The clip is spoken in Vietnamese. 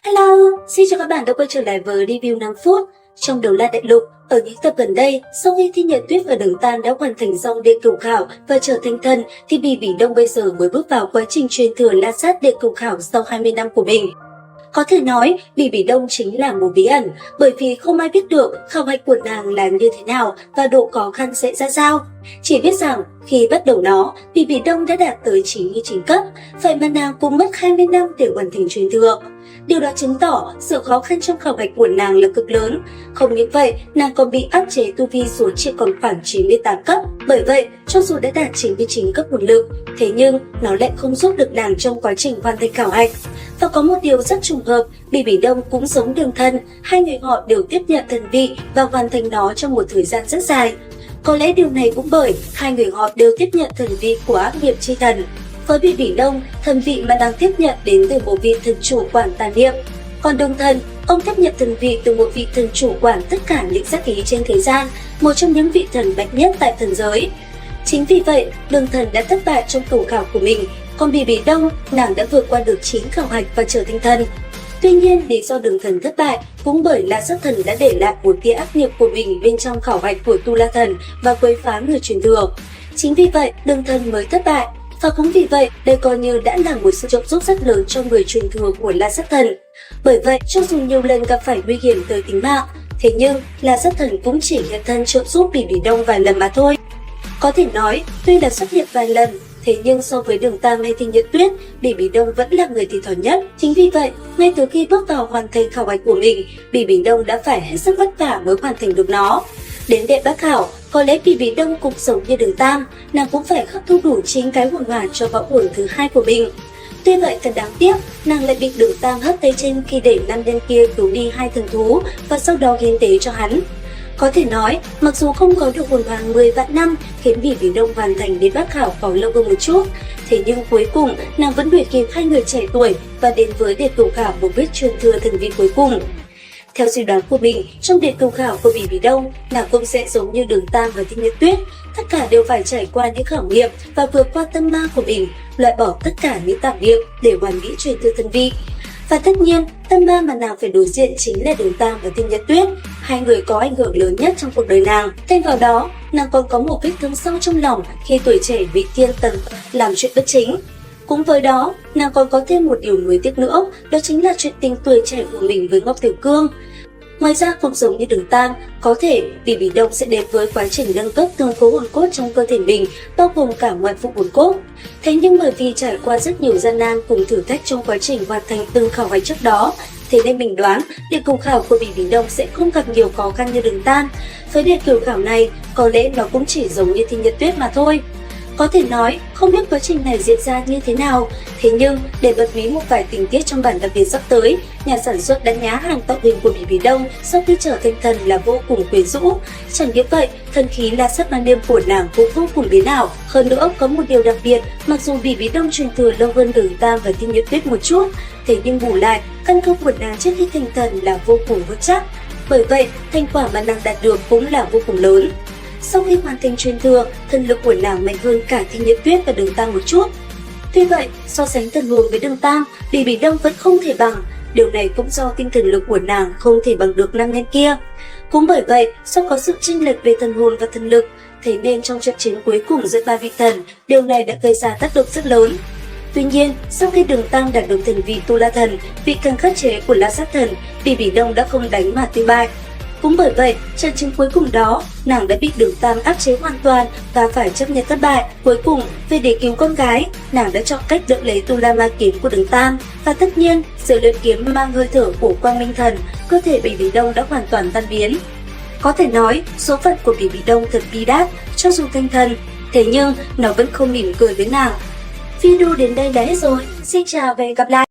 Hello, xin chào các bạn đã quay trở lại với review 5 phút. Trong Đấu La Đại Lục, ở những tập gần đây, sau khi Thiên Nhật Tuyết và Đường Tam đã hoàn thành xong đệ cửu khảo và trở thành thần, thì Bỉ Bỉ Đông bây giờ mới bước vào quá trình truyền thừa la sát đệ cửu khảo sau 20 năm của mình. Có thể nói, Bỉ Bỉ Đông chính là một bí ẩn, bởi vì không ai biết được khảo hạch của nàng là như thế nào và độ khó khăn sẽ ra sao. Chỉ biết rằng, khi bắt đầu nó, Bỉ Bỉ Đông đã đạt tới 99 cấp, vậy mà nàng cũng mất 20 năm để hoàn thành truyền thừa. Điều đó chứng tỏ sự khó khăn trong khảo hạch của nàng là cực lớn. Không những vậy, nàng còn bị áp chế tu vi xuống chỉ còn khoảng 98 cấp. Bởi vậy, cho dù đã đạt 99 cấp hồn lực, thế nhưng nó lại không giúp được nàng trong quá trình hoàn thành khảo hạch. Và có một điều rất trùng hợp, Bỉ Bỉ Đông cũng giống Đường Thần, hai người họ đều tiếp nhận thần vị và hoàn thành nó trong một thời gian rất dài. Có lẽ điều này cũng bởi hai người họ đều tiếp nhận thần vị của ác niệm chi thần. Với Bỉ Bỉ Đông, thần vị mà nàng tiếp nhận đến từ một vị thần chủ quản tà niệm. Còn Đường Thần, ông tiếp nhận thần vị từ một vị thần chủ quản tất cả những sát khí trên thế gian, một trong những vị thần bậc nhất tại thần giới. Chính vì vậy, Đường Thần đã thất bại trong cửu khảo của mình, còn Bỉ Bỉ Đông, nàng đã vượt qua được 9 khảo hạch và trở thành thần. Tuy nhiên, lý do Đường Thần thất bại cũng bởi La Sát Thần đã để lại một tia ác niệm của mình bên trong khảo hạch của Tu La Thần và quấy phá người truyền thừa. Chính vì vậy, Đường Thần mới thất bại. Và cũng vì vậy, đây coi như đã là một sự trợ giúp rất lớn cho người truyền thừa của La Sát Thần. Bởi vậy, cho dù nhiều lần gặp phải nguy hiểm tới tính mạng, thế nhưng La Sát Thần cũng chỉ hiện thân trợ giúp Bỉ Bỉ Đông vài lần mà thôi. Có thể nói, tuy là xuất hiện vài lần, thế nhưng so với Đường Tam hay Thiên Nhật Tuyết, Bỉ Bỉ Đông vẫn là người thiệt thòi nhất. Chính vì vậy, ngay từ khi bước vào hoàn thành khảo hạch của mình, Bỉ Bỉ Đông đã phải hết sức vất vả mới hoàn thành được nó. Đến đệ bát khảo, có lẽ Bỉ Bỉ Đông cũng giống như Đường Tam, nàng cũng phải khắc thu đủ 9 cái hồn hỏa cho võ hồn thứ hai của mình. Tuy vậy thật đáng tiếc, nàng lại bị Đường Tam hất tay trên khi để nam nhân kia cứu đi 2 thần thú và sau đó hiến tế cho hắn. Có thể nói, mặc dù không có được hồn hỏa 10 vạn năm khiến Bỉ Bỉ Đông hoàn thành đến bát khảo có lâu hơn một chút, thế nhưng cuối cùng nàng vẫn đuổi kịp hai người trẻ tuổi và đến với đệ cửu khảo một vết truyền thừa thần vị cuối cùng. Theo suy đoán của mình, trong đệ cửu khảo của Bỉ Bỉ Đông, nàng cũng sẽ giống như Đường Tam và Thiên Nhật Tuyết, tất cả đều phải trải qua những khảo nghiệm và vượt qua tâm ma của mình, loại bỏ tất cả những tạp niệm để hoàn mỹ truyền thừa thần vị. Và tất nhiên, tâm ma mà nàng phải đối diện chính là Đường Tam và Thiên Nhật Tuyết, hai người có ảnh hưởng lớn nhất trong cuộc đời nàng. Thêm vào đó, nàng còn có một vết thương sâu trong lòng khi tuổi trẻ bị thiên tần làm chuyện bất chính. Cũng với đó, nàng còn có thêm một điều nuối tiếc nữa, đó chính là chuyện tình tuổi trẻ của mình với Ngọc Tiểu Cương. Ngoài ra, cũng giống như Đường Tam, có thể Bỉ Bỉ Đông sẽ đến với quá trình nâng cấp tương cố hồn cốt trong cơ thể mình, bao gồm cả ngoại phụ hồn cốt. Thế nhưng bởi vì trải qua rất nhiều gian nan cùng thử thách trong quá trình hoàn thành từng khảo hạch trước đó, thế nên mình đoán đệ cửu khảo của Bỉ Bỉ Đông sẽ không gặp nhiều khó khăn như Đường Tam. Với đệ cửu khảo này, có lẽ nó cũng chỉ giống như Thiên Nhật Tuyết mà thôi. Có thể nói, không biết quá trình này diễn ra như thế nào, thế nhưng để bật mí một vài tình tiết trong bản đặc biệt sắp tới, nhà sản xuất đã nhá hàng tạo hình của Bỉ Bỉ Đông sau khi trở thành thần là vô cùng quyến rũ. Chẳng những vậy, thần khí la sát ban đêm của nàng cũng vô cùng biến ảo. Hơn nữa, có một điều đặc biệt, mặc dù Bỉ Bỉ Đông truyền thừa lâu hơn Đường Tam và Thiên Nhật Tuyết một chút, thế nhưng bù lại, căn cơ của nàng trước khi thành thần là vô cùng vững chắc. Bởi vậy, thành quả mà nàng đạt được cũng là vô cùng lớn. Sau khi hoàn thành truyền thừa, thần lực của nàng mạnh hơn cả Thiên Nhật Tuyết và Đường Tam một chút. Tuy vậy, so sánh thần hồn với Đường Tam, Bỉ Bỉ Đông vẫn không thể bằng. Điều này cũng do tinh thần lực của nàng không thể bằng được nam nhân kia. Cũng bởi vậy, do có sự chênh lệch về thần hồn và thần lực, thế nên trong trận chiến cuối cùng giữa ba vị thần, điều này đã gây ra tác động rất lớn. Tuy nhiên, sau khi Đường Tam đạt được thần vị Tu La Thần, vị thần khắc chế của La Sát Thần, Bỉ Bỉ Đông đã không đánh mà tuy bại. Cũng bởi vậy, trận chiến cuối cùng đó, nàng đã bị Đường Tam áp chế hoàn toàn và phải chấp nhận thất bại. Cuối cùng, vì để cứu con gái, nàng đã chọn cách đỡ lấy Tu La Ma kiếm của Đường Tam. Và tất nhiên, sự luyện kiếm mang hơi thở của Quang Minh Thần, cơ thể Bỉ Bỉ Đông đã hoàn toàn tan biến. Có thể nói, số phận của Bỉ Bỉ Đông thật bi đát, cho dù thành thần, thế nhưng nó vẫn không mỉm cười với nàng. Video đến đây là hết rồi, xin chào và hẹn gặp lại.